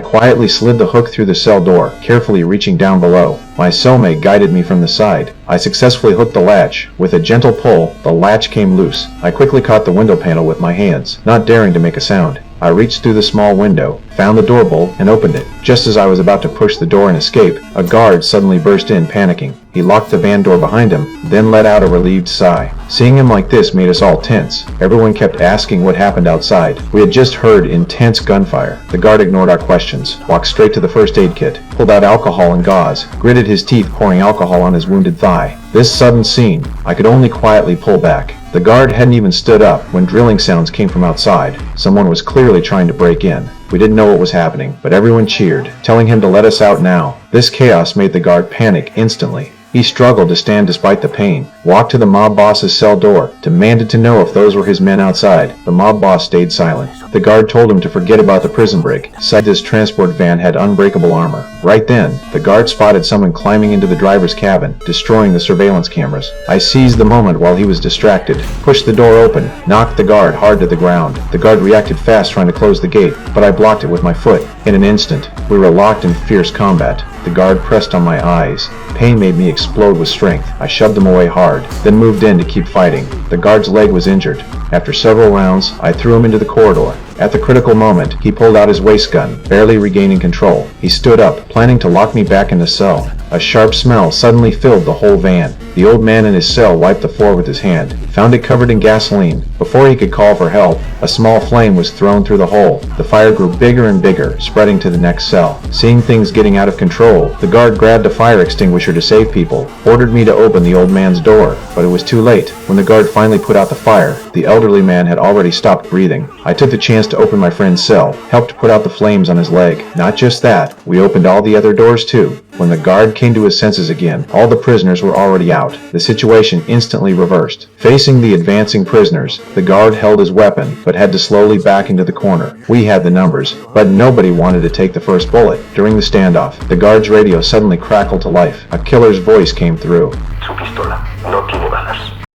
quietly slid the hook through the cell door, carefully reaching down below. My cellmate guided me from the side. I successfully hooked the latch. With a gentle pull, the latch came loose. I quickly caught the window panel with my hands, not daring to make a sound. I reached through the small window, found the door bolt, and opened it. Just as I was about to push the door and escape, a guard suddenly burst in, panicking. He locked the van door behind him, then let out a relieved sigh. Seeing him like this made us all tense. Everyone kept asking what happened outside. We had just heard intense gunfire. The guard ignored our questions, walked straight to the first aid kit, pulled out alcohol and gauze, gritted his teeth pouring alcohol on his wounded thigh. This sudden scene, I could only quietly pull back. The guard hadn't even stood up when drilling sounds came from outside. Someone was clearly trying to break in. We didn't know what was happening, but everyone cheered, telling him to let us out now. This chaos made the guard panic instantly. He struggled to stand despite the pain, walked to the mob boss's cell door, demanded to know if those were his men outside. The mob boss stayed silent. The guard told him to forget about the prison break, said this transport van had unbreakable armor. Right then, the guard spotted someone climbing into the driver's cabin, destroying the surveillance cameras. I seized the moment while he was distracted, pushed the door open, knocked the guard hard to the ground. The guard reacted fast trying to close the gate, but I blocked it with my foot. In an instant, we were locked in fierce combat. The guard pressed on my eyes. Pain made me explode with strength. I shoved him away hard, then moved in to keep fighting. The guard's leg was injured. After several rounds, I threw him into the corridor. At the critical moment, he pulled out his waist gun, barely regaining control. He stood up, planning to lock me back in the cell. A sharp smell suddenly filled the whole van. The old man in his cell wiped the floor with his hand, found it covered in gasoline. Before he could call for help, a small flame was thrown through the hole. The fire grew bigger and bigger, spreading to the next cell. Seeing things getting out of control, the guard grabbed a fire extinguisher to save people, ordered me to open the old man's door, but it was too late. When the guard finally put out the fire, the elderly man had already stopped breathing. I took the chance to open my friend's cell, helped put out the flames on his leg. Not just that, we opened all the other doors too. When the guard came to his senses again, all the prisoners were already out. The situation instantly reversed. Facing the advancing prisoners, the guard held his weapon, but had to slowly back into the corner. We had the numbers, but nobody wanted to take the first bullet. During the standoff, the guard's radio suddenly crackled to life. A killer's voice came through. Su pistola no tiene balas.